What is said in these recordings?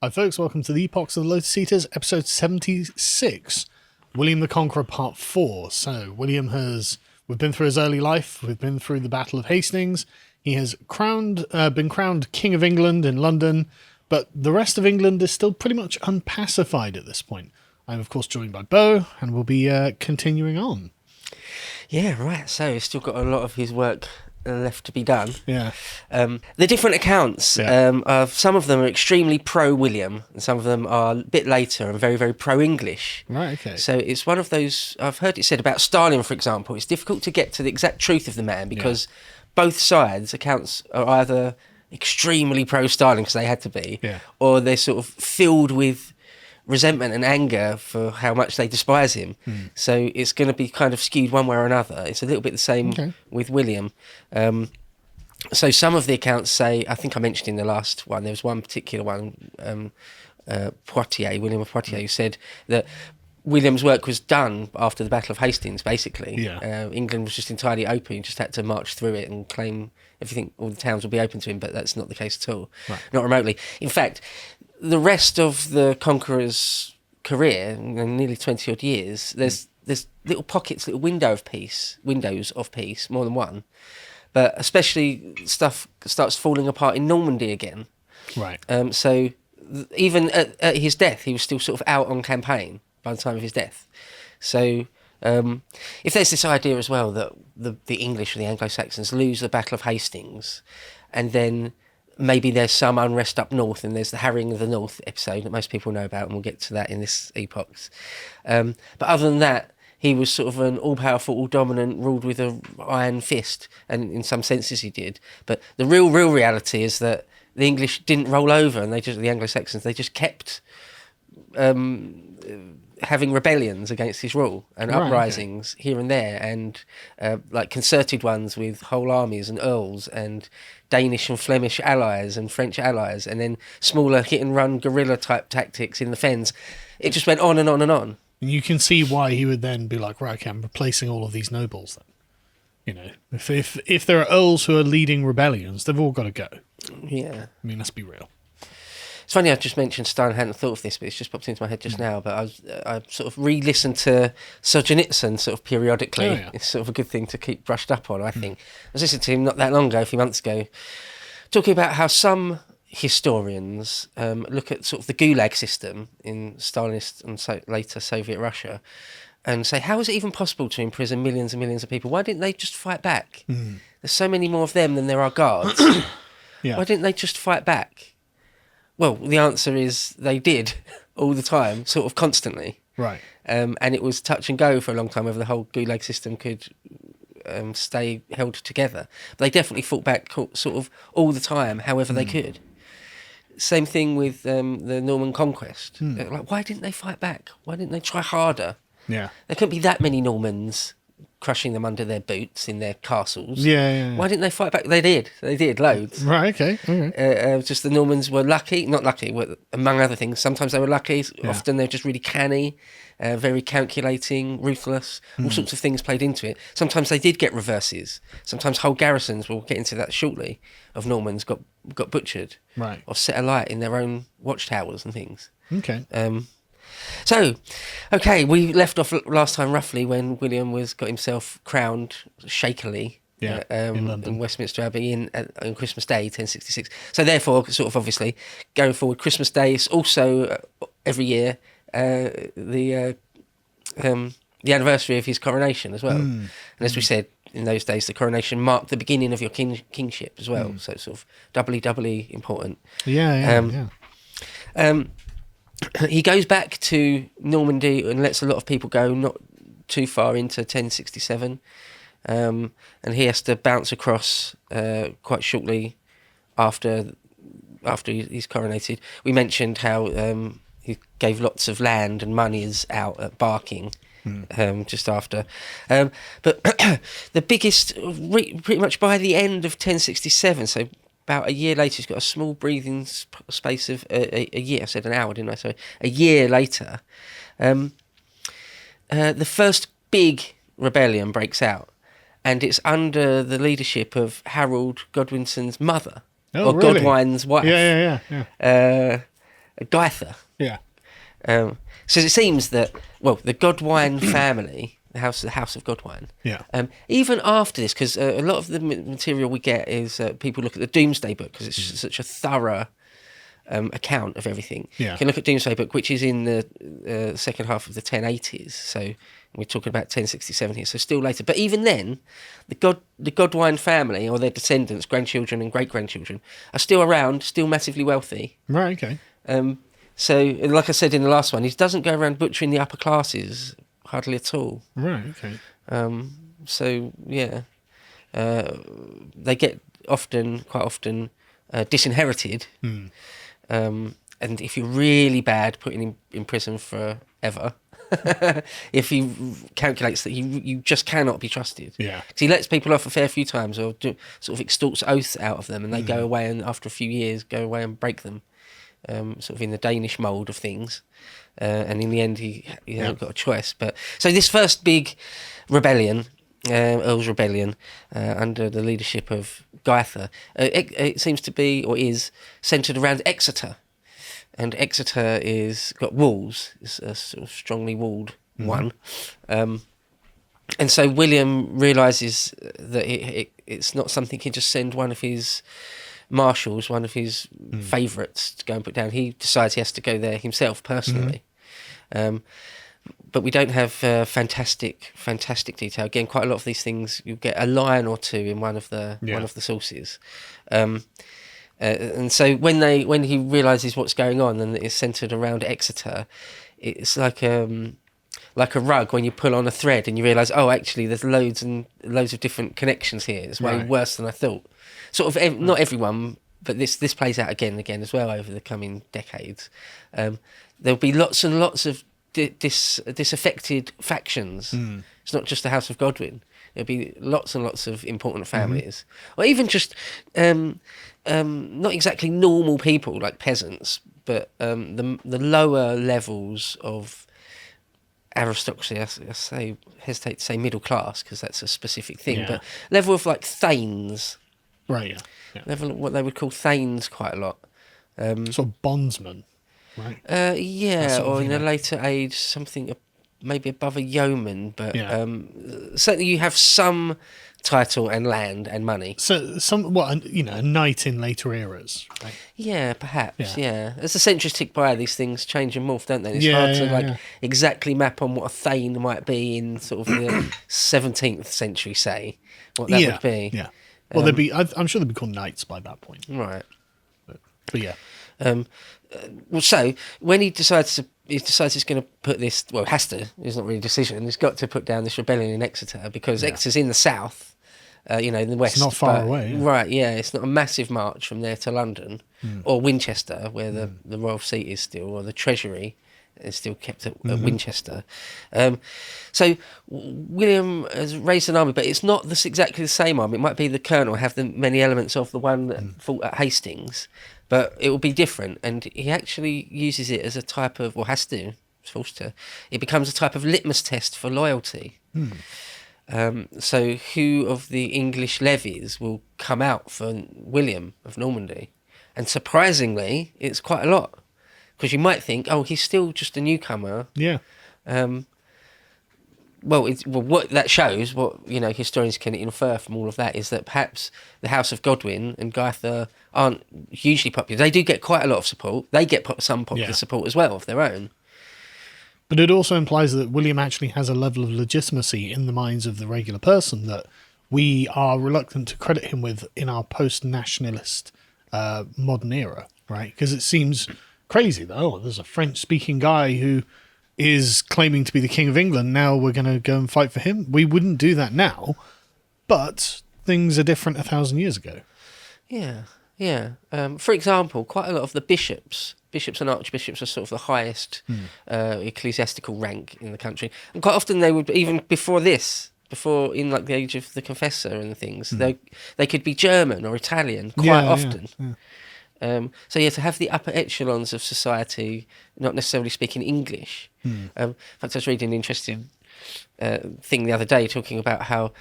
Hi folks, welcome to the Epochs of the Lotus Eaters, episode 76, William the Conqueror part 4. So, we've been through his early life, we've been through the Battle of Hastings, he has been crowned King of England in London, but the rest of England is still pretty much unpacified at this point. I'm of course joined by Bo, and we'll be continuing on. Yeah, right, so he's still got a lot of his work left to be done. Yeah. The different accounts, some of them are extremely pro-William, and some of them are a bit later and very, very pro-English. Right, okay. So it's one of those, I've heard it said about Stalin, for example, it's difficult to get to the exact truth of the man because both sides' accounts are either extremely pro-Stalin because they had to be, or they're sort of filled with resentment and anger for how much they despise him. So it's going to be kind of skewed one way or another. It's a little bit the same with William. So some of the accounts say, I think I mentioned in the last one, there was one particular one, Poitiers, William of Poitiers, who said that William's work was done after the Battle of Hastings, basically. England was just entirely open. He just had to march through it and claim everything, all the towns would be open to him, but that's not the case at all. Not remotely. In fact, the rest of the Conqueror's career, nearly 20 odd years, there's little pockets, little windows of peace, more than one. But especially stuff starts falling apart in Normandy again. Right. So even at his death, he was still sort of out on campaign by the time of his death. So if there's this idea as well that the English or the Anglo-Saxons lose the Battle of Hastings, and then maybe there's some unrest up north, and there's the Harrying of the North episode that most people know about, and we'll get to that in this Epochs. But other than that, he was sort of an all-powerful, all-dominant, ruled with an iron fist, and in some senses he did. But the real reality is that the English didn't roll over, and the Anglo-Saxons, they just kept having rebellions against his rule and uprisings here and there, and like concerted ones with whole armies and earls and Danish and Flemish allies and French allies, and then smaller hit and run guerrilla type tactics in the fens. It just went on and on and on. And you can see why he would then be like, right, okay, I'm replacing all of these nobles then. You know, if there are earls who are leading rebellions, they've all got to go. Yeah. I mean, let's be real. It's funny, I just mentioned Stein, I hadn't thought of this, but it's just popped into my head just now. But I sort of re-listened to Solzhenitsyn sort of periodically. It's sort of a good thing to keep brushed up on, I think. I was listening to him not that long ago, a few months ago, talking about how some historians look at sort of the Gulag system in Stalinist and later Soviet Russia and say, how is it even possible to imprison millions and millions of people? Why didn't they just fight back? There's so many more of them than there are guards. Why didn't they just fight back? Well, the answer is they did all the time, sort of constantly. Right. And it was touch and go for a long time whether the whole Gulag system could stay held together. But they definitely fought back sort of all the time, however they could. Same thing with the Norman conquest. Like, why didn't they fight back? Why didn't they try harder? Yeah. There couldn't be that many Normans crushing them under their boots in their castles. Yeah. Why didn't they fight back? They did loads. Right, okay. Just the Normans were not lucky, among other things. Sometimes they were lucky, often they're just really canny, very calculating, ruthless, all sorts of things played into it. Sometimes they did get reverses. Sometimes whole garrisons, we'll get into that shortly, of Normans got butchered. Right. Or set alight in their own watchtowers and things. Okay. So, okay, we left off last time roughly when William got himself crowned shakily in Westminster Abbey on Christmas Day, 1066. So therefore, sort of obviously, going forward, Christmas Day is also every year the anniversary of his coronation as well. And as we said, in those days, the coronation marked the beginning of your kingship as well. So it's sort of doubly important. Yeah. He goes back to Normandy and lets a lot of people go, not too far into 1067, and he has to bounce across quite shortly after he's coronated. We mentioned how he gave lots of land and monies out at Barking just after. But the biggest, pretty much by the end of 1067, so about a year later, he's got a small breathing space of a year. I said an hour, didn't I? Sorry. A year later, the first big rebellion breaks out, and it's under the leadership of Harold Godwinson's mother, really? Godwine's wife. Yeah. Gaither. Yeah. So it seems that, well, the Godwine family, the House of Godwine. Yeah. Even after this, because a lot of the material we get is people look at the Doomsday Book because it's such a thorough account of everything. Yeah. You can look at Doomsday Book, which is in the second half of the 1080s. So we're talking about 1067 here, so still later. But even then, the Godwine family or their descendants, grandchildren and great-grandchildren, are still around, still massively wealthy. Right, okay. So, like I said in the last one, he doesn't go around butchering the upper classes hardly at all. Right, okay. So, yeah, they get quite often, disinherited. And if you're really bad, putting him in prison forever. If he calculates that you just cannot be trusted. Yeah. Because he lets people off a fair few times or sort of extorts oaths out of them and they go away and after a few years go away and break them. Sort of in the Danish mould of things. And in the end, he hasn't got a choice. But so this first big rebellion, Earl's Rebellion, under the leadership of Gaither, it seems to be, or is, centred around Exeter. And Exeter got walls. It's a sort of strongly walled one. And so William realises that it's not something he can just send one of his marshals, one of his favourites, to go and put down. He decides he has to go there himself personally. But we don't have fantastic detail. Again, quite a lot of these things you get a line or two in one of the sources. And so when he realises what's going on and it's centred around Exeter, it's like a rug when you pull on a thread and you realise, oh, actually, there's loads and loads of different connections here. It's way worse than I thought. Sort of not everyone, but this plays out again and again as well over the coming decades. There'll be lots and lots of disaffected factions. It's not just the House of Godwin. There'll be lots and lots of important families, or even just not exactly normal people like peasants, but the lower levels of aristocracy. I hesitate to say middle class because that's a specific thing, but level of like thanes. Right, yeah. Level of what they would call thanes quite a lot. Sort of bondsmen, right? Or in a later age, something maybe above a yeoman, but certainly you have some title and land and money. So a knight in later eras, right? Yeah, perhaps, As the centuries tick by, these things change and morph, don't they? It's hard to exactly map on what a thane might be in sort of the 17th century, say, what that would be. Yeah. Well, I'm sure they'd be called knights by that point. Right. But yeah. Well, so when he decides he's going to put this, well, has to, it's not really a decision, he's got to put down this rebellion in Exeter because Exeter's in the south, in the west. It's not far away. Yeah. Right, it's not a massive march from there to London or Winchester, where the royal seat is still, or the treasury is still kept at Winchester. So William has raised an army, but it's not exactly the same army. It might be the colonel have the many elements of the one that fought at Hastings, but it will be different. And he actually uses it as a type of, or has to, it's forced to, it becomes a type of litmus test for loyalty. So who of the English levies will come out for William of Normandy? And surprisingly, it's quite a lot. Because you might think, oh, he's still just a newcomer. Yeah. What that shows, what historians can infer from all of that, is that perhaps the House of Godwin and Gaither aren't hugely popular. They do get quite a lot of support. They get some popular support as well of their own. But it also implies that William actually has a level of legitimacy in the minds of the regular person that we are reluctant to credit him with in our post-nationalist modern era, right? Because it seems crazy that, there's a French-speaking guy who is claiming to be the King of England. Now we're going to go and fight for him. We wouldn't do that now, but things are different 1,000 years ago. Yeah. For example, quite a lot of the bishops and archbishops are sort of the highest ecclesiastical rank in the country. And quite often they would, even before in like the age of the confessor and things, they could be German or Italian quite often. So to have the upper echelons of society not necessarily speaking English. In fact, I was reading an interesting thing the other day talking about how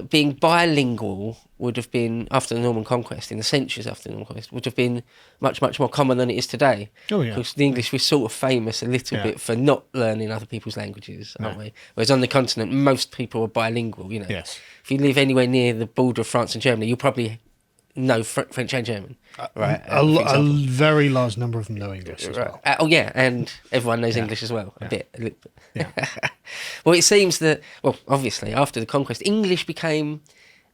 being bilingual would have been, after the Norman Conquest, in the centuries after the Norman Conquest, would have been much, much more common than it is today. Oh, yeah. Because the English, we're sort of famous a little bit for not learning other people's languages, aren't we? Whereas on the continent, most people are bilingual, you know. Yes. If you live anywhere near the border of France and Germany, you'll probably know French and German, right? A very large number of them know English as well. Oh, yeah, and everyone knows English as well, a little bit. Yeah. Well, it seems that, well, obviously, after the conquest, English became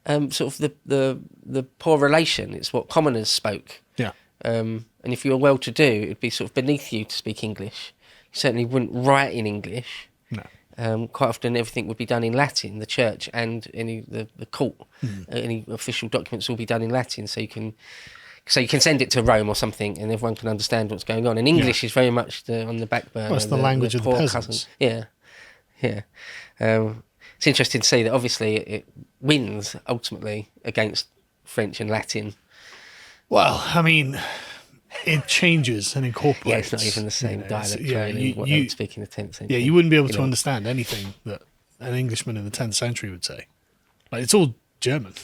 sort of the poor relation. It's what commoners spoke. Yeah. And if you were well-to-do, it'd be sort of beneath you to speak English. You certainly wouldn't write in English. No. Quite often, everything would be done in Latin. The church and the court, any official documents will be done in Latin, so you can send it to Rome or something, and everyone can understand what's going on. And English is very much on the back burner. Well, it's the language of the poor peasants. cousin. Yeah, yeah. It's interesting to see that obviously it wins ultimately against French and Latin. Well, I mean, it changes and incorporates. Yeah, it's not even the same dialect. Really, what they would speak in the 10th century. Yeah, you wouldn't be able to understand anything that an Englishman in the 10th century would say. Like, it's all German.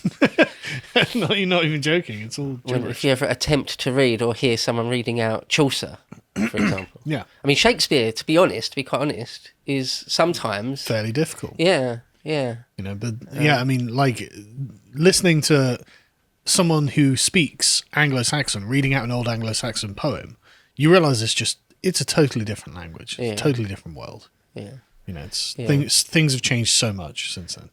No, you're not even joking. It's all German. If you ever attempt to read or hear someone reading out Chaucer, for example. Yeah. I mean, Shakespeare, to be quite honest, is sometimes Fairly difficult. Yeah, yeah. You know, but yeah, I mean, like, listening to someone who speaks Anglo-Saxon, reading out an old Anglo-Saxon poem, you realise it's a totally different language. It's a totally different world. Yeah. You know, things have changed so much since then.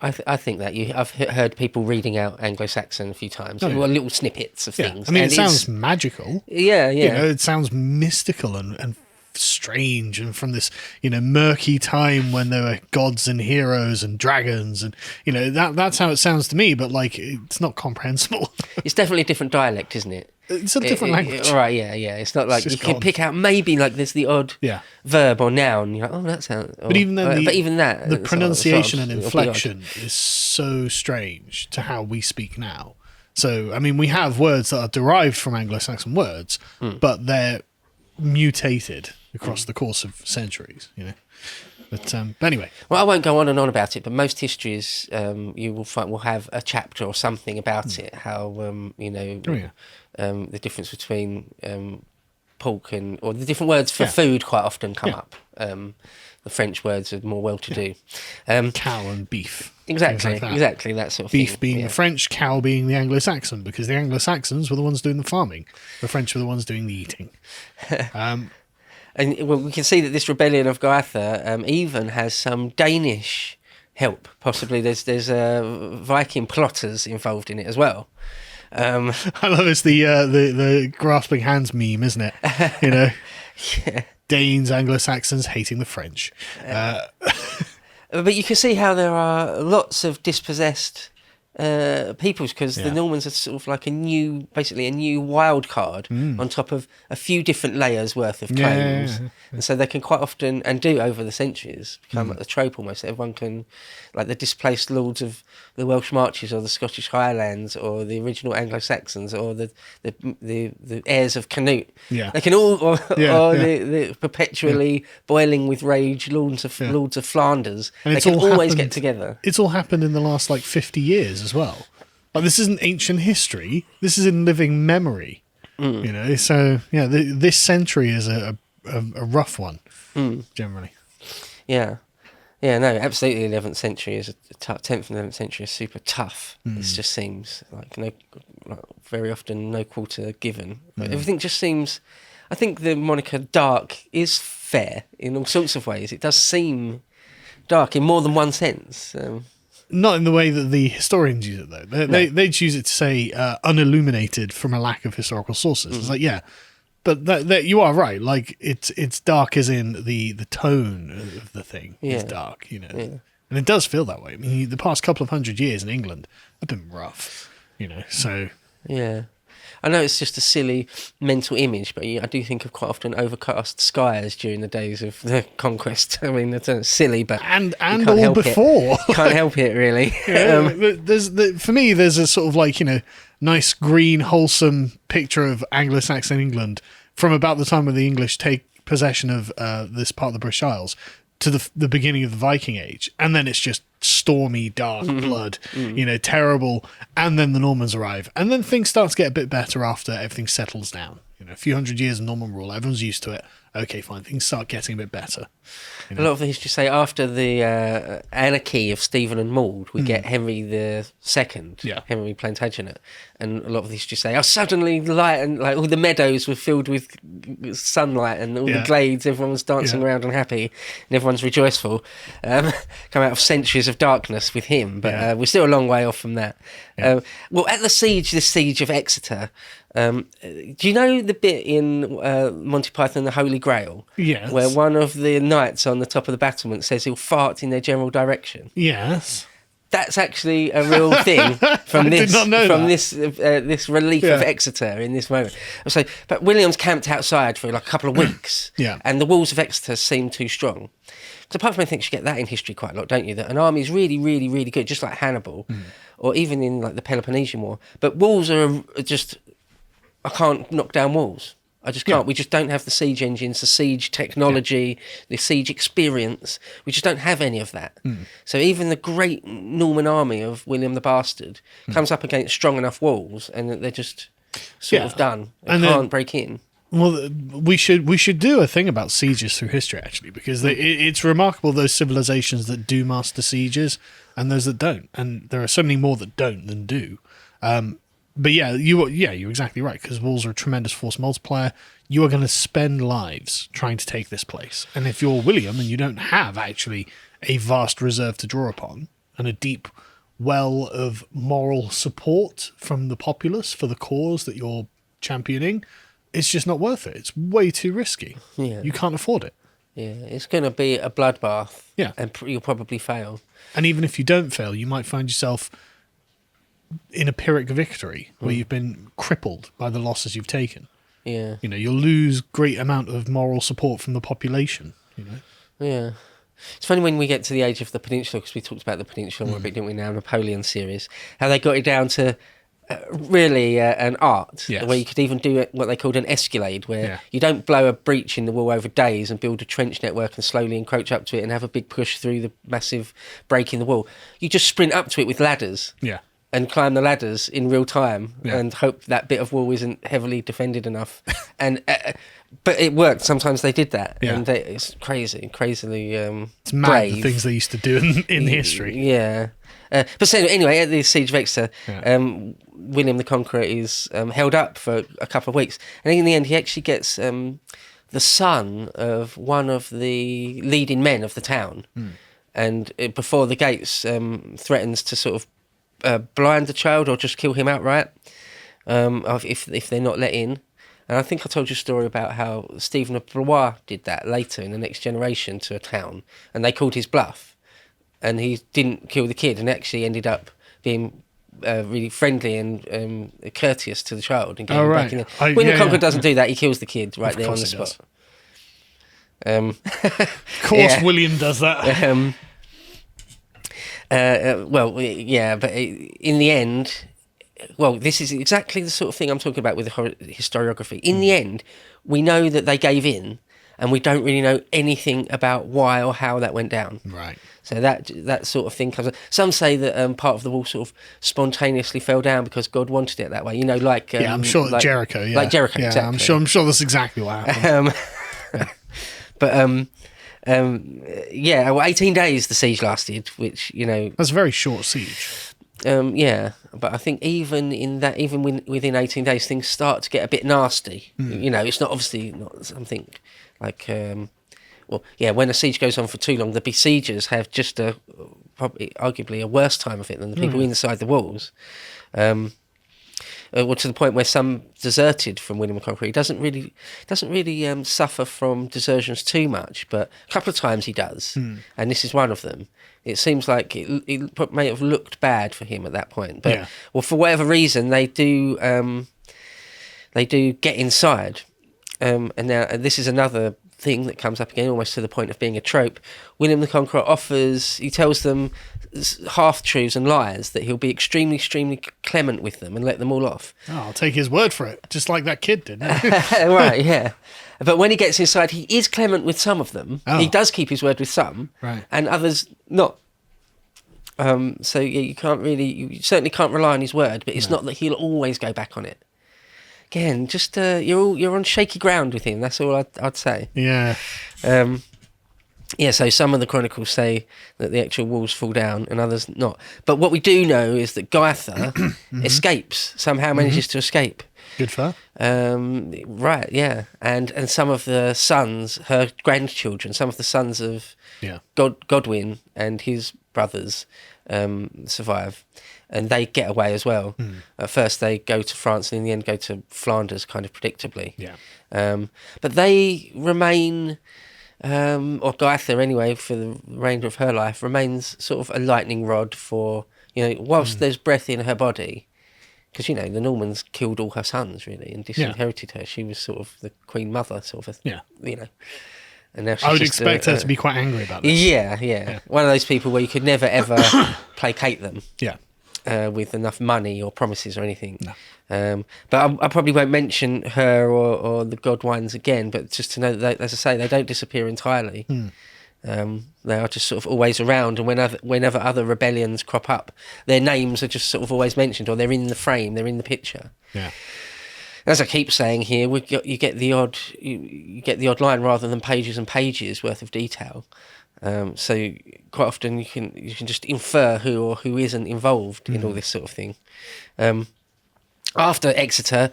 I think that I've heard people reading out Anglo-Saxon a few times, little snippets of things. I mean, it sounds magical. Yeah, yeah. You know, it sounds mystical and strange, and from this, you know, murky time when there were gods and heroes and dragons, and you know that's how it sounds to me. But like, it's not comprehensible. It's definitely a different dialect, isn't it? It's a different language. Right, yeah. It's not like you can pick out maybe like there's the odd verb or noun. You're like, oh, that sounds. But even then, the pronunciation sort of, and inflection is so strange to how we speak now. So, I mean, we have words that are derived from Anglo-Saxon words, but they're mutated across the course of centuries. You know. But anyway, well, I won't go on and on about it. But most histories, you will find, will have a chapter or something about it. How you know. Oh, yeah. The difference between pork or the different words for food quite often come up. The French words are more well-to-do. Cow and beef. Exactly, like exactly that sort of beef thing. being the French, cow being the Anglo-Saxon, because the Anglo-Saxons were the ones doing the farming. The French were the ones doing the eating. And well, we can see that this rebellion of Gotha even has some Danish help. Possibly there's Viking plotters involved in it as well. I love it's the grasping hands meme, isn't it? You know, Danes, Anglo-Saxons hating the French. But you can see how there are lots of dispossessed peoples, because the Normans are sort of like basically a new wild card on top of a few different layers worth of claims. And so they can quite often, and do over the centuries, become like the trope almost. Everyone can, like the displaced lords of the Welsh Marches or the Scottish Highlands or the original Anglo-Saxons or the heirs of Canute. Yeah. They can all, or the perpetually boiling with rage lords of Flanders. And they can always get together. It's all happened in the last 50 years as well. Like, this isn't ancient history. This is in living memory. You know, so this century is a rough one generally. Yeah, no, absolutely. 11th century is 10th and 11th century is super tough. It just seems like very often no quarter given. Everything just seems. I think the moniker dark is fair in all sorts of ways. It does seem dark in more than one sense. Not in the way that the historians use it, though. They'd use it to say unilluminated from a lack of historical sources. It's like, but that you are right. Like, it's dark as in the tone of the thing is dark, you know. Yeah. And it does feel that way. I mean, the past couple of 100 years in England have been rough, you know, so... Yeah. I know it's just a silly mental image, but I do think of quite often overcast skies during the days of the conquest. I mean, it's silly, but and all before. Can't help it, really. For me, there's a sort of nice green, wholesome picture of Anglo-Saxon England from about the time when the English take possession of this part of the British Isles to the beginning of the Viking Age, and then it's just stormy, dark blood, terrible, and then the Normans arrive, and then things start to get a bit better after everything settles down. A few hundred years of Norman rule, everyone's used to it. Okay, fine, things start getting a bit better. A lot of the history say after the anarchy of Stephen and Maud, we get Henry the Second, Henry Plantagenet, and a lot of the history say, suddenly the light and like all the meadows were filled with sunlight and all the glades, everyone was dancing around and happy, and everyone's rejoiceful. Come out of centuries of darkness with him, but we're still a long way off from that. Well, at the siege of Exeter. Do you know the bit in Monty Python and the Holy Grail? Yes. Where one of the knights on the top of the battlement says he'll fart in their general direction? Yes. That's actually a real thing from this relief of Exeter in this moment. So, but William's camped outside for like a couple of weeks, and the walls of Exeter seem too strong. So apart from anything, you get that in history quite a lot, don't you? That an army is really, really, really good, just like Hannibal, or even in like the Peloponnesian War. But walls are just... I can't knock down walls. I just can't. We just don't have the siege engines, the siege technology, the siege experience. We just don't have any of that. So even the great Norman army of William the Bastard comes up against strong enough walls, and they're just sort of done. They can't break in. Well, we should do a thing about sieges through history, actually, because it's remarkable, those civilizations that do master sieges and those that don't. And there are so many more that don't than do. But you're exactly right, because walls are a tremendous force multiplier. You are going to spend lives trying to take this place. And if you're William and you don't have actually a vast reserve to draw upon and a deep well of moral support from the populace for the cause that you're championing, it's just not worth it. It's way too risky. Yeah. You can't afford it. Yeah, it's going to be a bloodbath. Yeah. And you'll probably fail. And even if you don't fail, you might find yourself in a Pyrrhic victory where you've been crippled by the losses you've taken. Yeah. You'll lose great amount of moral support from the population, Yeah. It's funny when we get to the age of the Peninsula, because we talked about the Peninsula a bit, didn't we, now, Napoleon series, how they got it down to really an art, where you could even do what they called an escalade, where you don't blow a breach in the wall over days and build a trench network and slowly encroach up to it and have a big push through the massive break in the wall. You just sprint up to it with ladders. Yeah. And climb the ladders in real time and hope that bit of wall isn't heavily defended enough. And but it worked. Sometimes they did that. Yeah. And it's crazily it's mad brave. The things they used to do in history. Yeah. But so anyway, at the Siege of Exeter, William the Conqueror is held up for a couple of weeks. And in the end, he actually gets the son of one of the leading men of the town. And before the gates, threatens to sort of blind the child or just kill him outright if they're not let in. And I think I told you a story about how Stephen of Blois did that later in the next generation to a town, and they called his bluff, and he didn't kill the kid and actually ended up being really friendly and courteous to the child and getting him back in there. When the Conqueror doesn't do that, he kills the kid right there on the spot. Of course William does that. But in the end, this is exactly the sort of thing I'm talking about with historiography. In the end, we know that they gave in, and we don't really know anything about why or how that went down. Right. So that sort of thing comes up. Some say that part of the wall sort of spontaneously fell down because God wanted it that way. Like I'm sure like Jericho. Yeah, like Jericho. Yeah, exactly. I'm sure that's exactly what happened. But 18 days the siege lasted, which that's a very short siege. But I think even within 18 days, things start to get a bit nasty. It's not obviously not something like when a siege goes on for too long, the besiegers have just arguably a worse time of it than the people inside the walls. To the point where some deserted from William the Conqueror. He doesn't really suffer from desertions too much, but a couple of times he does, and this is one of them. It seems like it may have looked bad for him at that point, but for whatever reason they do get inside. And now this is another thing that comes up again, almost to the point of being a trope. William the Conqueror he tells them half-truths and lies, that he'll be extremely, extremely clement with them and let them all off. Oh, I'll take his word for it, just like that kid did. Right, yeah. But when he gets inside, he is clement with some of them. Oh. He does keep his word with some, right, and others not. So yeah, you certainly can't rely on his word, but it's not that he'll always go back on it. Again, just you're on shaky ground with him. That's all I'd say. Yeah. Yeah. So some of the chronicles say that the actual walls fall down, and others not. But what we do know is that Gaither escapes somehow, manages to escape. Good for her. Right. Yeah. And some of the sons, her grandchildren, some of the sons of Godwin and his brothers survive. And they get away as well. At first they go to France and in the end go to Flanders, kind of predictably. Yeah. But they remain, or Gaither anyway, for the remainder of her life, remains sort of a lightning rod for, whilst there's breath in her body, because, the Normans killed all her sons, really, and disinherited her. She was sort of the queen mother, sort of, And now she's I would expect her to be quite angry about this. Yeah. One of those people where you could never, ever placate them. Yeah. With enough money or promises or anything. No. But I probably won't mention her or the Godwines again, but just to know that, as I say, they don't disappear entirely. They are just sort of always around, and whenever other rebellions crop up, their names are just sort of always mentioned, or they're in the frame, they're in the picture. Yeah. As I keep saying here, you get the odd line rather than pages and pages worth of detail. So quite often you can just infer who or who isn't involved in all this sort of thing. After Exeter,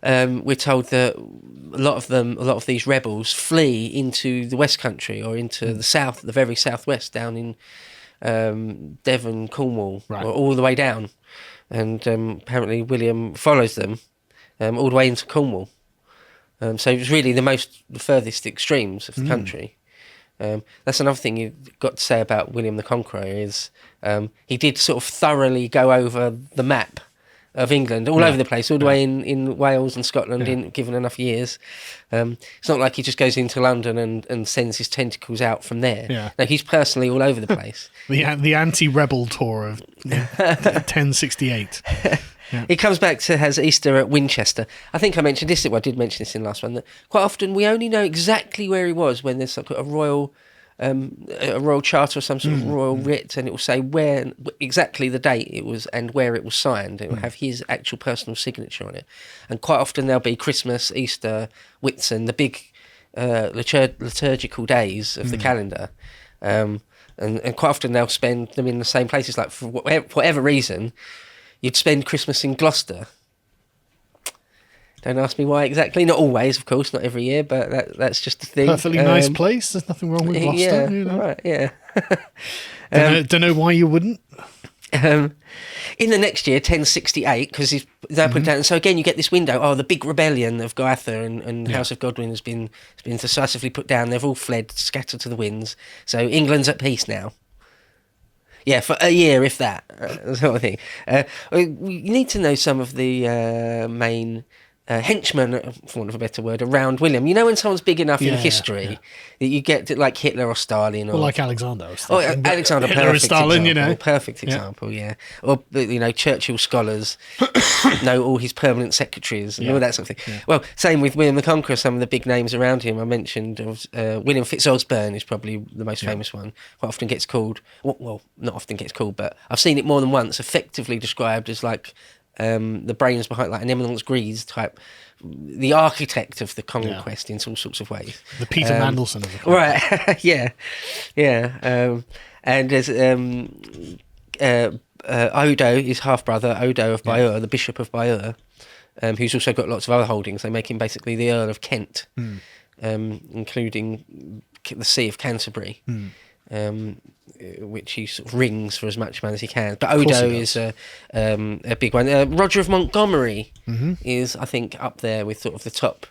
we're told that a lot of these rebels flee into the West Country or into the south, the very southwest, down in Devon, Cornwall, or all the way down. And apparently William follows them all the way into Cornwall. So it was really the furthest extremes of the country. That's another thing you've got to say about William the Conqueror is he did sort of thoroughly go over the map of England all over the place, all the way in Wales and Scotland, given enough years. It's not like he just goes into London and sends his tentacles out from there. Yeah. No, he's personally all over the place. the anti-rebel tour of 1068. Yeah. He comes back to has Easter at Winchester. I think I mentioned this. I did mention this in the last one. That quite often we only know exactly where he was when there's like a royal charter or some sort of royal writ, and it will say where exactly the date it was and where it was signed. It will have his actual personal signature on it. And quite often there'll be Christmas, Easter, Whitsun, the big liturgical days of the calendar. And quite often they'll spend them in the same places. Like for whatever reason, you'd spend Christmas in Gloucester. Don't ask me why exactly. Not always, of course, not every year, but that's just the thing. Perfectly nice place. There's nothing wrong with Gloucester. Yeah, right, yeah. Don't know why you wouldn't. In the next year, 1068, because he's now put down. So again, you get this window. Oh, the big rebellion of Gaither and House of Godwin has been decisively put down. They've all fled, scattered to the winds. So England's at peace now. Yeah, for a year, if that, sort of thing. We need to know some of the main henchmen, for want of a better word, around William. You know when someone's big enough in history that you get to, like Hitler or Stalin, or like Alexander. Alexander, Hitler or Stalin, example, perfect example, Or Churchill scholars know all his permanent secretaries and all that sort of thing. Yeah. Well, same with William the Conqueror. Some of the big names around him I mentioned. William Fitzosborne is probably the most famous one. Quite often gets called, well, not often gets called, but I've seen it more than once. Effectively described as like. The brains behind, like an Eminence Grise type, the architect of the conquest in all sorts of ways. The Peter Mandelson of the conquest. Right, yeah. And there's Odo, his half-brother, Odo of Bayeux, the Bishop of Bayeux, who's also got lots of other holdings. They make him basically the Earl of Kent, including the See of Canterbury. Which he sort of rings for as much money as he can. But Odo is a big one. Roger of Montgomery is, I think, up there with sort of the top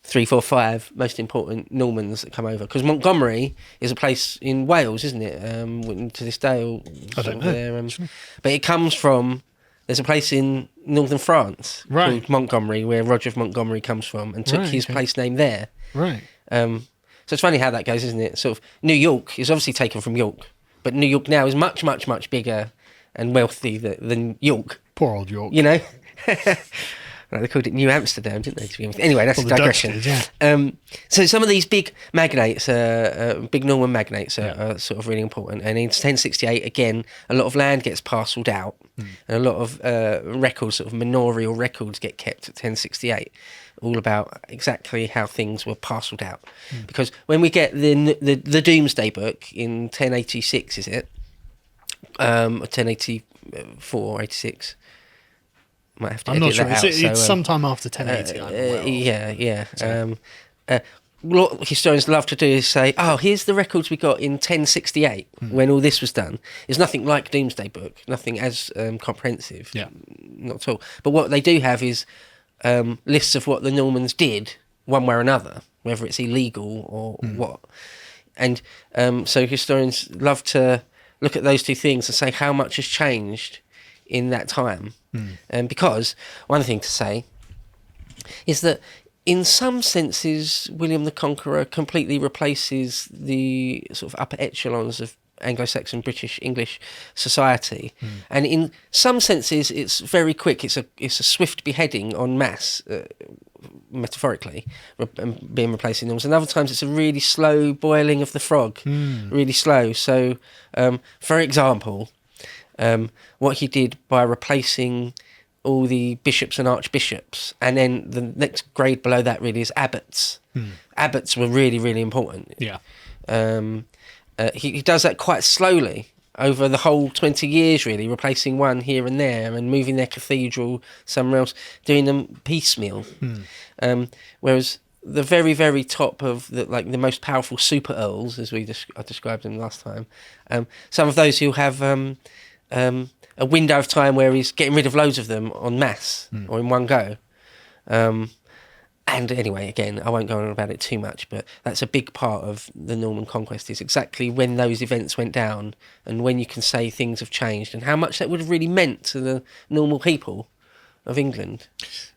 3, 4, 5 most important Normans that come over. Because Montgomery is a place in Wales, isn't it? To this day, I don't know. There, but it comes from. There's a place in northern France called Montgomery, where Roger of Montgomery comes from, and took his place name there. Right. So it's funny how that goes, isn't it? Sort of New York is obviously taken from York, but New York now is much, much, much bigger and wealthy than York. Poor old York. You know? Right, they called it New Amsterdam, didn't they? Anyway, that's a digression. Dutch did, yeah. So some of these big magnates, big Norman magnates, are sort of really important. And in 1068, again, a lot of land gets parcelled out, and a lot of records, sort of manorial records, get kept at 1068, all about exactly how things were parcelled out. Because when we get the Domesday Book in 1086, is it? 1084 or 86. Might have to I'm not edit sure. that It's out, sometime after 1080. What historians love to do is say, oh, here's the records we got in 1068 when all this was done. There's nothing like Domesday Book, nothing as comprehensive, not at all. But what they do have is lists of what the Normans did, one way or another, whether it's illegal or what. And so historians love to look at those two things and say how much has changed in that time. And because one thing to say is that in some senses William the Conqueror completely replaces the sort of upper echelons of Anglo-Saxon, British, English society, and in some senses it's very quick. It's a swift beheading en masse, metaphorically, being replacing them. And other times it's a really slow boiling of the frog, really slow. So, for example, what he did by replacing all the bishops and archbishops, and then the next grade below that really is abbots. Abbots were really, really important. Yeah. He does that quite slowly over the whole 20 years, really, replacing one here and there and moving their cathedral somewhere else, doing them piecemeal. Whereas the very, very top of the most powerful super earls, as I described them last time, some of those who have a window of time where he's getting rid of loads of them en masse or in one go. And anyway, again, I won't go on about it too much, but that's a big part of the Norman conquest, is exactly when those events went down and when you can say things have changed and how much that would have really meant to the normal people of England.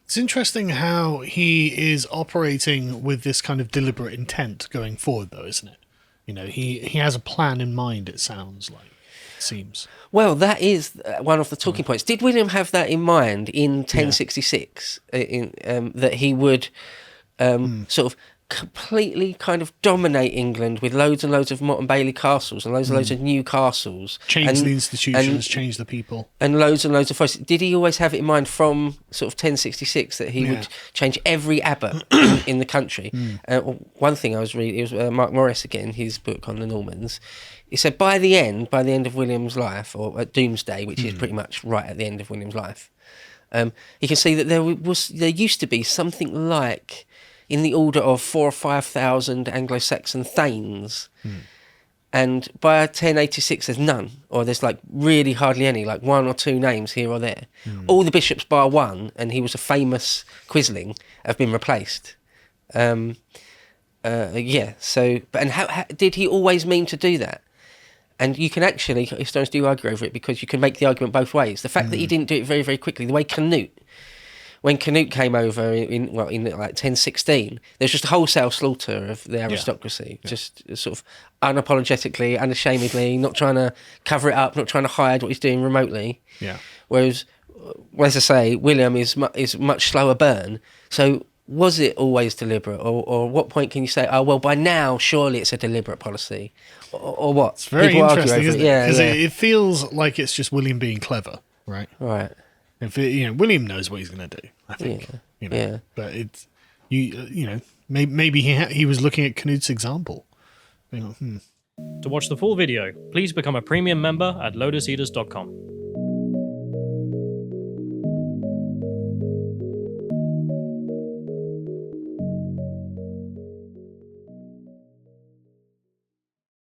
It's interesting how he is operating with this kind of deliberate intent going forward, though, isn't it? You know, he has a plan in mind, it sounds like. It seems. Well, that is one of the talking points. Did William have that in mind in 1066, that he would sort of completely kind of dominate England with loads and loads of Motte and Bailey castles and loads of new castles? Change the institutions, change the people. And loads of forests. Did he always have it in mind from sort of 1066 that he would change every abbot in the country? One thing I was reading, it was Mark Morris again, his book on the Normans. He said by the end of William's life, or at Doomsday, which is pretty much right at the end of William's life, you can see that there used to be something like in the order of 4,000 or 5,000 Anglo-Saxon thanes, and by 1086 there's none, or there's like really hardly any, like one or two names here or there. All the bishops bar one, and he was a famous Quisling, have been replaced. So, and how did he always mean to do that? And you can actually, historians do argue over it, because you can make the argument both ways. The fact that he didn't do it very, very quickly, the way when Canute came over in like 1016, there's just a wholesale slaughter of the aristocracy, just sort of unapologetically, unashamedly, not trying to cover it up, not trying to hide what he's doing remotely. Yeah. Whereas, as I say, William is much slower burn. So was it always deliberate, or at what point can you say, oh well, by now surely it's a deliberate policy, or what? It's very People interesting, argue over isn't it? Because it feels like it's just William being clever, right? Right. If William knows what he's going to do, I think. But it's maybe he was looking at Canute's example. To watch the full video, please become a premium member at lotuseaters.com.